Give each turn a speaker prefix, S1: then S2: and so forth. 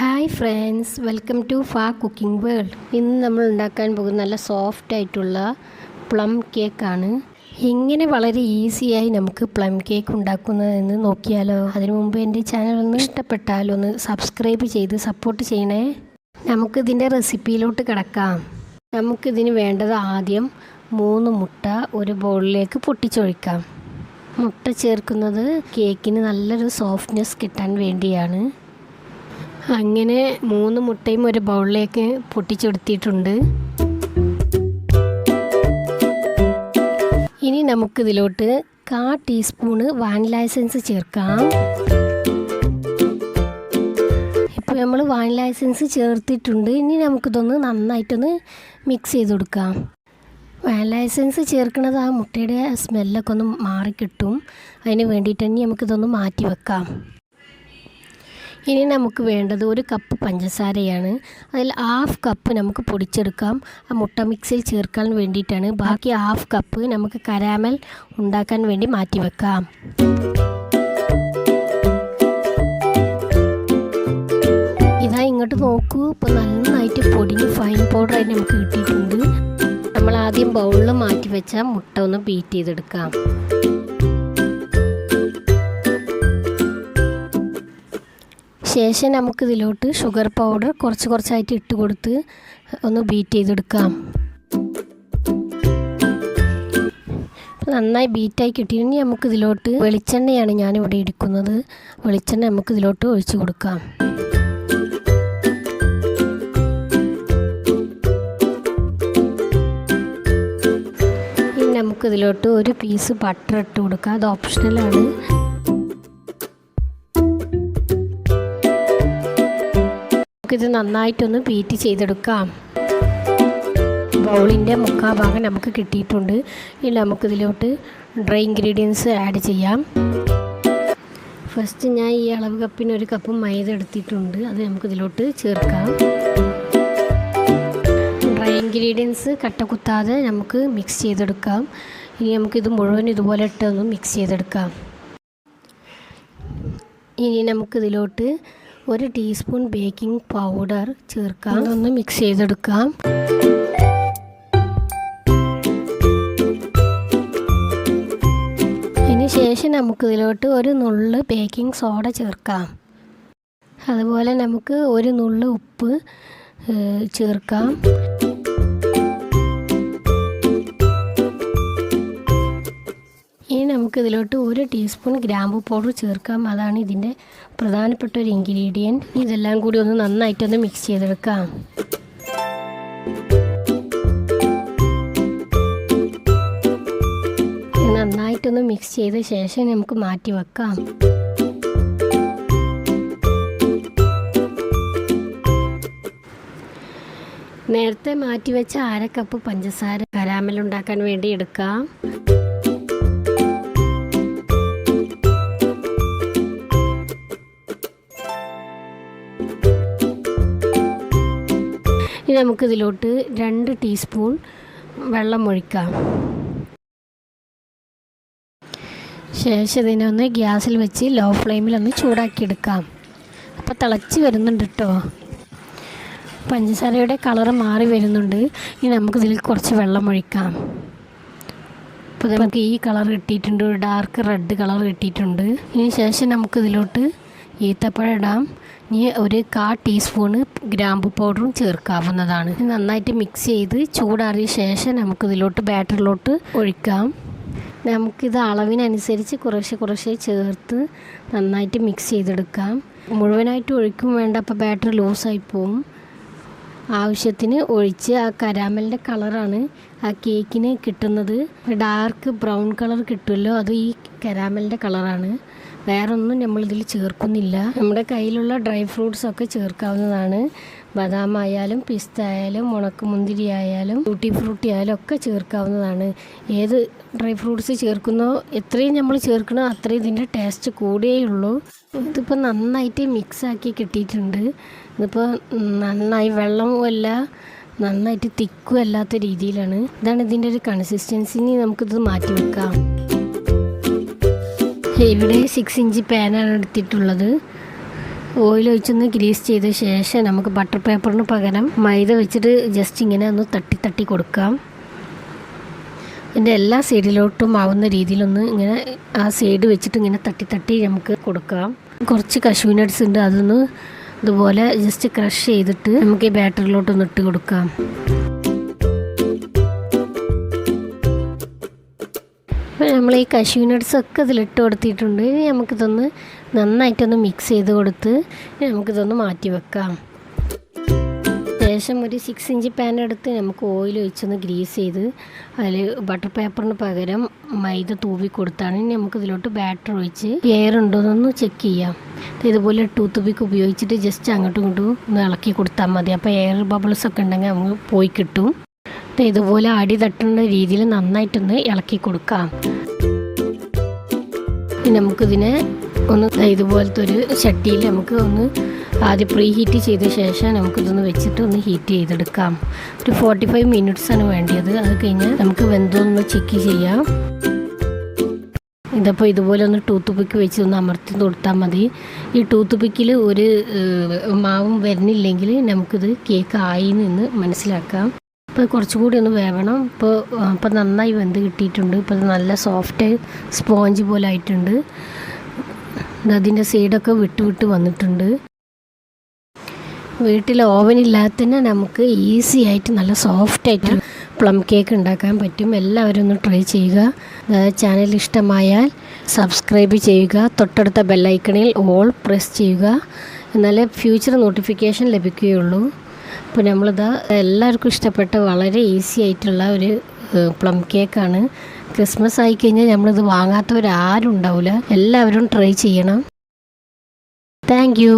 S1: Hi friends, welcome to cooking world. ഇന്ന് നമ്മൾ ഉണ്ടാക്കാൻ പോകുന്ന നല്ല സോഫ്റ്റ് ആയിട്ടുള്ള പ്ലം കേക്കാണ്. എങ്ങനെ വളരെ ഈസിയായി നമുക്ക് പ്ലം കേക്ക് ഉണ്ടാക്കുന്നതെന്ന് നോക്കിയാലോ? അതിനു മുമ്പ് എൻ്റെ ചാനൽ ഒന്ന് ഇഷ്ടപ്പെട്ടാൽ ഒന്ന് സബ്സ്ക്രൈബ് ചെയ്ത് സപ്പോർട്ട് ചെയ്യണേ. നമുക്കിതിൻ്റെ റെസിപ്പിയിലോട്ട് കിടക്കാം. നമുക്കിതിന് വേണ്ടത് ആദ്യം 3 മുട്ട ഒരു ബൗളിലേക്ക് പൊട്ടിച്ചൊഴിക്കാം. മുട്ട ചേർക്കുന്നത് കേക്കിന് നല്ലൊരു സോഫ്റ്റ്നെസ് കിട്ടാൻ വേണ്ടിയാണ്. അങ്ങനെ 3 മുട്ടയും ഒരു ബൗളിലേക്ക് പൊട്ടിച്ചെടുത്തിട്ടുണ്ട്. ഇനി നമുക്കിതിലോട്ട് 1/4 ടീസ്പൂണ് വാനില എസൻസ് ചേർക്കാം. ഇപ്പോൾ നമ്മൾ വാനില എസൻസ് ചേർത്തിട്ടുണ്ട്. ഇനി നമുക്കിതൊന്ന് നന്നായിട്ടൊന്ന് മിക്സ് ചെയ്ത് കൊടുക്കാം. വാനില എസൻസ് ചേർക്കുന്നത് ആ മുട്ടയുടെ സ്മെല്ലൊക്കെ ഒന്ന് മാറിക്കിട്ടും. അതിന് വേണ്ടിയിട്ട് തന്നെ നമുക്കിതൊന്ന് മാറ്റി വെക്കാം. ഇനി നമുക്ക് വേണ്ടത് 1 കപ്പ് പഞ്ചസാരയാണ്. അതിൽ 1/2 കപ്പ് നമുക്ക് പൊടിച്ചെടുക്കാം. ആ മുട്ട മിക്സിൽ ചേർക്കാൻ വേണ്ടിയിട്ടാണ്. ബാക്കി 1/2 കപ്പ് നമുക്ക് കരാമൽ ഉണ്ടാക്കാൻ വേണ്ടി മാറ്റി വെക്കാം. ഇതാ ഇങ്ങോട്ട് നോക്കൂ, ഇപ്പോൾ നന്നായിട്ട് പൊടിഞ്ഞ് ഫൈൻ പൗഡറായിട്ട് നമുക്ക് കിട്ടിയിട്ടുണ്ട്. നമ്മൾ ആദ്യം ബൗളിൽ മാറ്റി വെച്ച മുട്ട ഒന്ന് ബീറ്റ് ചെയ്തെടുക്കാം. ശേഷം നമുക്കിതിലോട്ട് ഷുഗർ പൗഡർ കുറച്ചായിട്ട് ഇട്ട് കൊടുത്ത് ഒന്ന് ബീറ്റ് ചെയ്തെടുക്കാം. നന്നായി ബീറ്റായി കിട്ടിയെങ്കിൽ നമുക്കിതിലോട്ട് വെളിച്ചെണ്ണയാണ് ഞാനിവിടെ എടുക്കുന്നത്. വെളിച്ചെണ്ണ നമുക്കിതിലോട്ട് ഒഴിച്ച് കൊടുക്കാം. ഇനി നമുക്കിതിലോട്ട് 1 പീസ് ബട്ടർ ഇട്ട് കൊടുക്കാം. അത് ഓപ്ഷണലാണ്. ഇത് നന്നായിട്ടൊന്ന് ബീറ്റ് ചെയ്തെടുക്കാം. ബൗളിൻ്റെ മുക്കാൽ ഭാഗം നമുക്ക് കിട്ടിയിട്ടുണ്ട്. ഇനി നമുക്കിതിലോട്ട് ഡ്രൈ ഇൻഗ്രീഡിയൻസ് ആഡ് ചെയ്യാം. ഫസ്റ്റ് ഞാൻ ഈ അളവ് കപ്പിന് 1 കപ്പ് മൈദ എടുത്തിട്ടുണ്ട്. അത് നമുക്കിതിലോട്ട് ചേർക്കാം. ഡ്രൈ ഇൻഗ്രീഡിയൻസ് കട്ട കുത്താതെ നമുക്ക് മിക്സ് ചെയ്തെടുക്കാം. ഇനി നമുക്കിത് മുഴുവൻ ഇതുപോലെ ഇട്ടൊന്ന് മിക്സ് ചെയ്തെടുക്കാം. ഇനി നമുക്കിതിലോട്ട് 1 ടീസ്പൂൺ ബേക്കിംഗ് പൗഡർ ചേർക്കാം. അതൊന്ന് മിക്സ് ചെയ്തെടുക്കാം. ഇതിന് ശേഷം നമുക്കിതിലോട്ട് 1 നുള്ള് ബേക്കിംഗ് സോഡ ചേർക്കാം. അതുപോലെ നമുക്ക് 1 നുള്ള് ഉപ്പ് ചേർക്കാം. ഇനി നമുക്കിതിലോട്ട് 1 ടീസ്പൂൺ ഗ്രാമ്പു പൗഡർ ചേർക്കാം. അതാണ് ഇതിൻ്റെ പ്രധാനപ്പെട്ട ഒരു ഇൻഗ്രീഡിയൻറ്റ്. ഇതെല്ലാം കൂടി ഒന്ന് നന്നായിട്ടൊന്ന് മിക്സ് ചെയ്തെടുക്കാം. നന്നായിട്ടൊന്ന് മിക്സ് ചെയ്ത ശേഷം നമുക്ക് മാറ്റി വെക്കാം. നേരത്തെ മാറ്റി വെച്ച 1/2 കപ്പ് പഞ്ചസാര കരാമൽ ഉണ്ടാക്കാൻ വേണ്ടി എടുക്കാം. ഇനി നമുക്കിതിലോട്ട് 2 ടീസ്പൂൺ വെള്ളം ഒഴിക്കാം. ശേഷം ഇതിനൊന്ന് ഗ്യാസിൽ വെച്ച് ലോ ഫ്ലെയിമിലൊന്ന് ചൂടാക്കിയെടുക്കാം. അപ്പോൾ തിളച്ച് വരുന്നുണ്ട് കേട്ടോ. പഞ്ചസാരയുടെ കളറ് മാറി വരുന്നുണ്ട്. ഇനി നമുക്കിതിൽ കുറച്ച് വെള്ളം ഒഴിക്കാം. അപ്പോൾ നമുക്ക് ഈ കളർ കിട്ടിയിട്ടുണ്ട്, ഒരു ഡാർക്ക് റെഡ് കളർ കിട്ടിയിട്ടുണ്ട്. ഇതിന് ശേഷം നമുക്കിതിലോട്ട് ഈത്തപ്പഴം ഇടാം. ഇനി 1/4 ടീസ്പൂണ് ഗ്രാമ്പു പൗഡറും ചേർക്കാവുന്നതാണ്. നന്നായിട്ട് മിക്സ് ചെയ്ത് ചൂടാറിയ ശേഷം നമുക്കിതിലോട്ട് ബാറ്ററിലോട്ട് ഒഴിക്കാം. നമുക്കിത് അളവിനനുസരിച്ച് കുറേശ്ശെ ചേർത്ത് നന്നായിട്ട് മിക്സ് ചെയ്തെടുക്കാം. മുഴുവനായിട്ട് ഒഴിക്കും വേണ്ട, അപ്പോൾ ബാറ്ററി ലൂസായി പോവും. ആവശ്യത്തിന് ഒഴിച്ച് ആ കരാമലിൻ്റെ കളറാണ് ആ കേക്കിന് കിട്ടുന്നത്. ഡാർക്ക് ബ്രൗൺ കളർ കിട്ടുമല്ലോ, അത് ഈ കരാമലിൻ്റെ കളറാണ്. വേറൊന്നും നമ്മളിതിൽ ചേർക്കുന്നില്ല. നമ്മുടെ കയ്യിലുള്ള ഡ്രൈ ഫ്രൂട്ട്സൊക്കെ ചേർക്കാവുന്നതാണ്. ബദാം ആയാലും പിസ്ത ആയാലും ഉണക്കമുന്തിരി ആയാലും ടൂട്ടി ഫ്രൂട്ടി ആയാലും ഒക്കെ ചേർക്കാവുന്നതാണ്. ഏത് ഡ്രൈ ഫ്രൂട്ട്സ് ചേർക്കുന്നോ എത്രയും നമ്മൾ ചേർക്കണോ അത്രയും ഇതിൻ്റെ ടേസ്റ്റ് കൂടിയേയുള്ളൂ. ഇതിപ്പോൾ നന്നായിട്ട് മിക്സാക്കി കിട്ടിയിട്ടുണ്ട്. ഇതിപ്പോൾ നന്നായി വെള്ളവും അല്ല നന്നായിട്ട് തിക്കും അല്ലാത്ത രീതിയിലാണ്. ഇതാണ് ഇതിൻ്റെ ഒരു കൺസിസ്റ്റൻസി. ഇനി നമുക്കിത് മാറ്റി വെക്കാം. ഇവിടെ 6 ഇഞ്ച് പാനാണ് എടുത്തിട്ടുള്ളത്. ഓയിൽ ഒഴിച്ചൊന്ന് ഗ്രീസ് ചെയ്ത ശേഷം നമുക്ക് ബട്ടർ പേപ്പറിന് പകരം മൈദ വെച്ചിട്ട് ജസ്റ്റ് ഇങ്ങനെ ഒന്ന് തട്ടി തട്ടി കൊടുക്കാം. ഇതിൻ്റെ എല്ലാ സൈഡിലോട്ടും ആവുന്ന രീതിയിലൊന്ന് ഇങ്ങനെ ആ സൈഡ് വെച്ചിട്ട് ഇങ്ങനെ തട്ടി തട്ടി നമുക്ക് കൊടുക്കാം. കുറച്ച് കശൂ നട്ട്സ് ഉണ്ട്, അതൊന്ന് ഇതുപോലെ ജസ്റ്റ് ക്രഷ് ചെയ്തിട്ട് നമുക്ക് ഈ ബാറ്ററിലോട്ടൊന്ന് ഇട്ട് കൊടുക്കാം. അപ്പോൾ നമ്മൾ ഈ കശൂ നട്ട്സൊക്കെ ഇതിലിട്ട് കൊടുത്തിട്ടുണ്ട്. ഇനി നമുക്കിതൊന്ന് നന്നായിട്ടൊന്ന് മിക്സ് ചെയ്ത് കൊടുത്ത് നമുക്കിതൊന്ന് മാറ്റി വെക്കാം. ശേഷം ഒരു 6 ഇഞ്ച് പാൻ എടുത്ത് നമുക്ക് ഓയിൽ ഒഴിച്ചൊന്ന് ഗ്രീസ് ചെയ്ത് അതിൽ ബട്ടർ പേപ്പറിന് പകരം മൈദ തൂവി കൊടുത്താണ്. ഇനി നമുക്കിതിലോട്ട് ബാറ്റർ ഒഴിച്ച് എയർ ഉണ്ടോയെന്നൊന്ന് ചെക്ക് ചെയ്യാം. ഇതുപോലെ ടൂത്ത് പിക്ക് ഉപയോഗിച്ചിട്ട് ജസ്റ്റ് അങ്ങോട്ടും ഇങ്ങോട്ടും ഒന്ന് ഇളക്കി കൊടുത്താൽ മതി. അപ്പോൾ എയർ ബബിൾസ് ഒക്കെ ഉണ്ടെങ്കിൽ നമുക്ക് പോയി കിട്ടും. ഇതുപോലെ അടി തട്ടുന്ന രീതിയിൽ നന്നായിട്ടൊന്ന് ഇളക്കി കൊടുക്കാം. നമുക്കിതിനെ ഒന്ന് ഇതുപോലത്തെ ഒരു ചട്ടിയിൽ നമുക്ക് ഒന്ന് ആദ്യം പ്രീ ഹീറ്റ് ചെയ്ത ശേഷം നമുക്കിതൊന്ന് വെച്ചിട്ട് ഒന്ന് ഹീറ്റ് ചെയ്തെടുക്കാം. ഒരു 45 മിനിറ്റ്സാണ് വേണ്ടത്. അത് കഴിഞ്ഞാൽ നമുക്ക് വെന്തോന്ന് ചെക്ക് ചെയ്യാം. ഇതപ്പോൾ ഇതുപോലെ ഒന്ന് ടൂത്ത് പിക്ക് വെച്ച് ഒന്ന് അമർത്തി കൊടുത്താൽ മതി. ഈ ടൂത്ത് പിക്കിൽ ഒരു മാവും വരുന്നില്ലെങ്കിൽ നമുക്കിത് കേക്ക് ആയി എന്ന് മനസ്സിലാക്കാം. ഇപ്പോൾ കുറച്ചുകൂടി ഒന്ന് വേവണം. ഇപ്പോൾ നന്നായി വെന്ത് കിട്ടിയിട്ടുണ്ട്. ഇപ്പോൾ നല്ല സോഫ്റ്റ് സ്പോഞ്ച് പോലെ ആയിട്ടുണ്ട്. അതിൻ്റെ സൈഡൊക്കെ വിട്ട് വന്നിട്ടുണ്ട്. വീട്ടിൽ ഓവൻ ഇല്ലാത്തതിന് നമുക്ക് ഈസി ആയിട്ട് നല്ല സോഫ്റ്റായിട്ട് പ്ലം കേക്ക് ഉണ്ടാക്കാൻ പറ്റും. എല്ലാവരും ഒന്ന് ട്രൈ ചെയ്യുക. ചാനൽ ഇഷ്ടമായാൽ സബ്സ്ക്രൈബ് ചെയ്യുക. തൊട്ടടുത്ത ബെല്ലൈക്കണിൽ ഓൾ പ്രസ് ചെയ്യുക. എന്നാലേ ഫ്യൂച്ചർ നോട്ടിഫിക്കേഷൻ ലഭിക്കുകയുള്ളൂ. അപ്പോൾ നമ്മളിതാ എല്ലാവർക്കും ഇഷ്ടപ്പെട്ട വളരെ ഈസി ആയിട്ടുള്ള ഒരു പ്ലം കേക്കാണ്. ക്രിസ്മസ് ആയിക്കഴിഞ്ഞാൽ നമ്മളിത് വാങ്ങാത്തവരാരും ഉണ്ടാവില്ല. എല്ലാവരും ട്രൈ ചെയ്യണം. Thank you.